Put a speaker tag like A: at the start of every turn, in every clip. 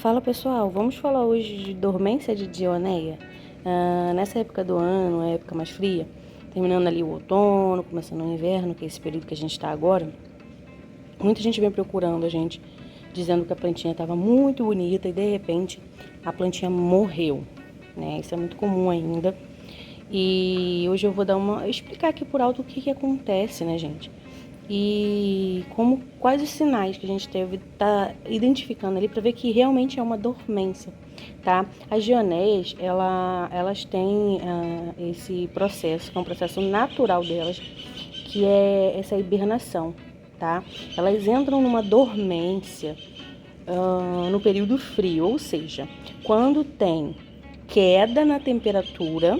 A: Fala pessoal, vamos falar hoje de dormência de Dioneia. Nessa época do ano, a época mais fria, terminando ali o outono, começando o inverno, que é esse período que a gente está agora, muita gente vem procurando a gente, dizendo que a plantinha estava muito bonita e de repente a plantinha morreu, né? Isso é muito comum ainda. E hoje eu vou explicar aqui por alto o que acontece, né, gente? E quais os sinais que a gente deve estar identificando ali para ver que realmente é uma dormência, tá? As geoneias, elas têm esse processo, que é um processo natural delas, que é essa hibernação, tá? Elas entram numa dormência no período frio, ou seja, quando tem queda na temperatura,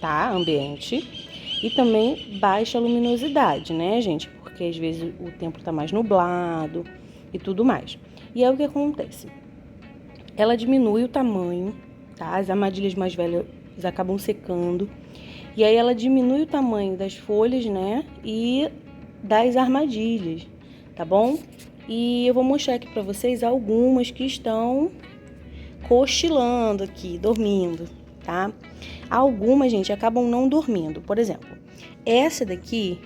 A: tá, ambiente, e também baixa luminosidade, né, gente? Porque às vezes o tempo tá mais nublado e tudo mais. E aí o que acontece? Ela diminui o tamanho, tá? As armadilhas mais velhas acabam secando. E aí ela diminui o tamanho das folhas, né? E das armadilhas, tá bom? E eu vou mostrar aqui pra vocês algumas que estão cochilando aqui, dormindo, tá? Algumas, gente, acabam não dormindo. Por exemplo, essa daqui,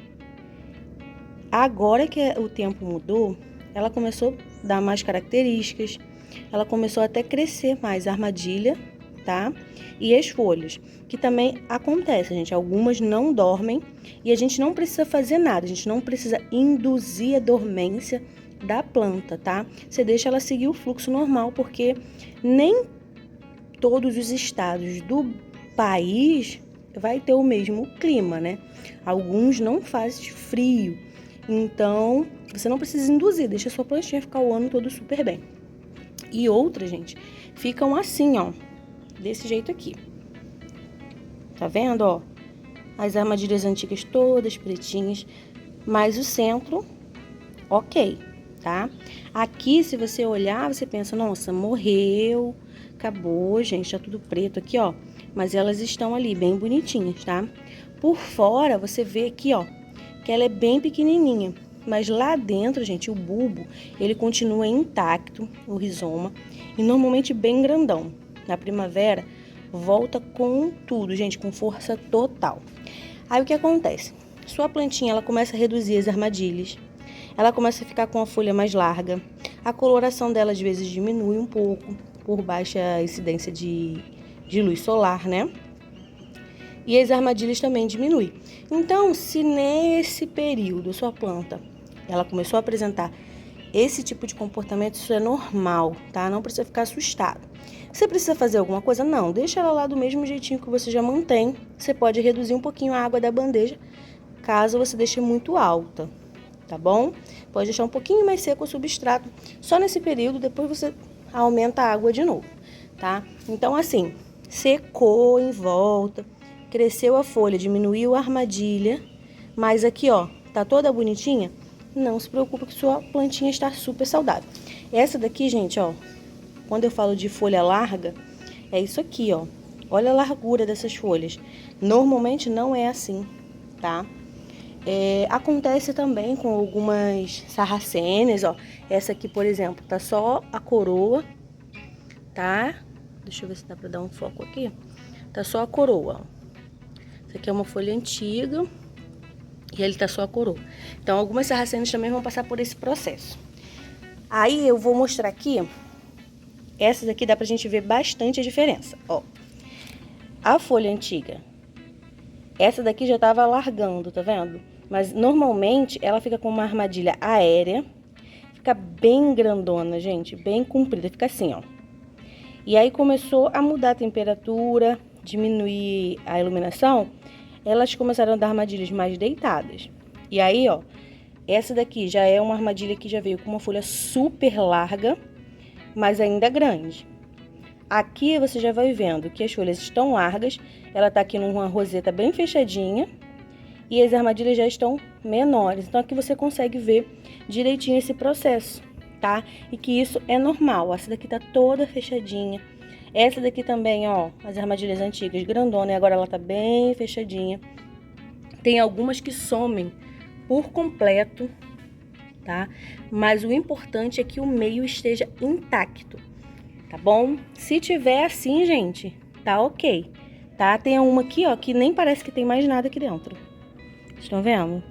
A: agora que o tempo mudou, ela começou a dar mais características, ela começou até a crescer mais a armadilha, tá? E as folhas, que também acontece, gente. Algumas não dormem e a gente não precisa fazer nada, a gente não precisa induzir a dormência da planta, tá? Você deixa ela seguir o fluxo normal, porque nem todos os estados do país vai ter o mesmo clima, né? Alguns não fazem frio, então você não precisa induzir, deixa a sua plantinha ficar o ano todo super bem. E outras, gente, ficam assim, ó, desse jeito aqui. Tá vendo, ó? As armadilhas antigas todas pretinhas, mas o centro, ok, tá? Aqui, se você olhar, você pensa, nossa, morreu, acabou, gente, tá tudo preto aqui, ó. Mas elas estão ali, bem bonitinhas, tá? Por fora, você vê aqui, ó, que ela é bem pequenininha. Mas lá dentro, gente, o bulbo, ele continua intacto, o rizoma, e normalmente bem grandão. Na primavera, volta com tudo, gente, com força total. Aí, o que acontece? Sua plantinha, ela começa a reduzir as armadilhas. Ela começa a ficar com a folha mais larga. A coloração dela, às vezes, diminui um pouco, por baixa incidência de luz solar, né? E as armadilhas também diminuem. Então, se nesse período sua planta ela começou a apresentar esse tipo de comportamento, isso é normal, tá? Não precisa ficar assustado. Você precisa fazer alguma coisa? Não, deixa ela lá do mesmo jeitinho que você já mantém. Você pode reduzir um pouquinho a água da bandeja, caso você deixe muito alta, tá bom? Pode deixar um pouquinho mais seco o substrato, só nesse período, depois você aumenta a água de novo, tá? Então, assim, secou em volta, cresceu a folha, diminuiu a armadilha, mas aqui, ó, tá toda bonitinha? Não se preocupe que sua plantinha está super saudável. Essa daqui, gente, ó, quando eu falo de folha larga, é isso aqui, ó. Olha a largura dessas folhas. Normalmente não é assim, tá? Acontece também com algumas sarracenas, ó. Essa aqui, por exemplo, tá só a coroa, tá? Deixa eu ver se dá pra dar um foco aqui. Tá só a coroa, ó. Essa aqui é uma folha antiga e ele tá só a coroa. Então, algumas sarracenas também vão passar por esse processo. Aí, eu vou mostrar aqui. Essas aqui dá pra gente ver bastante a diferença, ó. A folha antiga, essa daqui já tava largando, tá vendo? Mas, normalmente, ela fica com uma armadilha aérea. Fica bem grandona, gente, bem comprida, fica assim, ó. E aí, começou a mudar a temperatura, diminuir a iluminação, elas começaram a dar armadilhas mais deitadas. E aí, ó, essa daqui já é uma armadilha que já veio com uma folha super larga, mas ainda grande. Aqui você já vai vendo que as folhas estão largas, ela tá aqui numa roseta bem fechadinha e as armadilhas já estão menores. Então aqui você consegue ver direitinho esse processo, tá? E que isso é normal. Essa daqui tá toda fechadinha. Essa daqui também, ó, as armadilhas antigas, grandona, e agora ela tá bem fechadinha. Tem algumas que somem por completo, tá? Mas o importante é que o meio esteja intacto. tá bom? Se tiver assim, gente, tá ok, tá? Tem uma aqui, ó, que nem parece que tem mais nada aqui dentro. Estão vendo?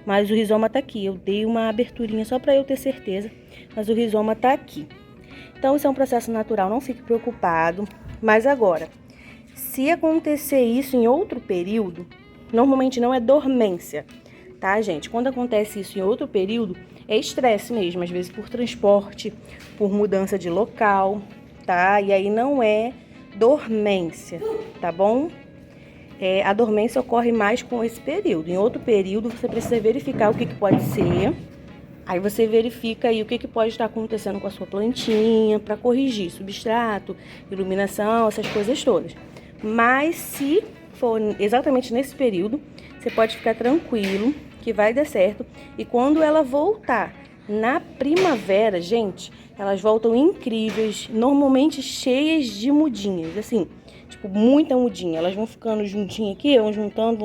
A: Mas o rizoma tá aqui. Eu dei uma aberturinha só pra eu ter certeza, mas o rizoma tá aqui. Então, isso é um processo natural, não fique preocupado. Mas agora, se acontecer isso em outro período, normalmente não é dormência, tá, gente? Quando acontece isso em outro período, é estresse mesmo, às vezes por transporte, por mudança de local, tá? E aí não é dormência, tá bom? A dormência ocorre mais com esse período. Em outro período, você precisa verificar o que pode ser. Aí você verifica aí o que pode estar acontecendo com a sua plantinha para corrigir substrato, iluminação, essas coisas todas. Mas se for exatamente nesse período, você pode ficar tranquilo que vai dar certo. E quando ela voltar na primavera, gente, elas voltam incríveis, normalmente cheias de mudinhas, assim, tipo, muita mudinha. Elas vão ficando juntinhas aqui, vão juntando.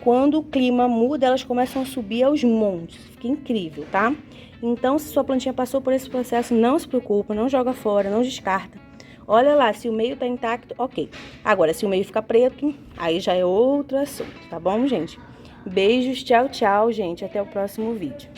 A: Quando o clima muda, elas começam a subir aos montes. Fica incrível, tá? Então, se sua plantinha passou por esse processo, não se preocupa, não joga fora, não descarta. Olha lá, se o meio tá intacto, ok. Agora, se o meio ficar preto, aí já é outro assunto, tá bom, gente? Beijos, tchau, tchau, gente. Até o próximo vídeo.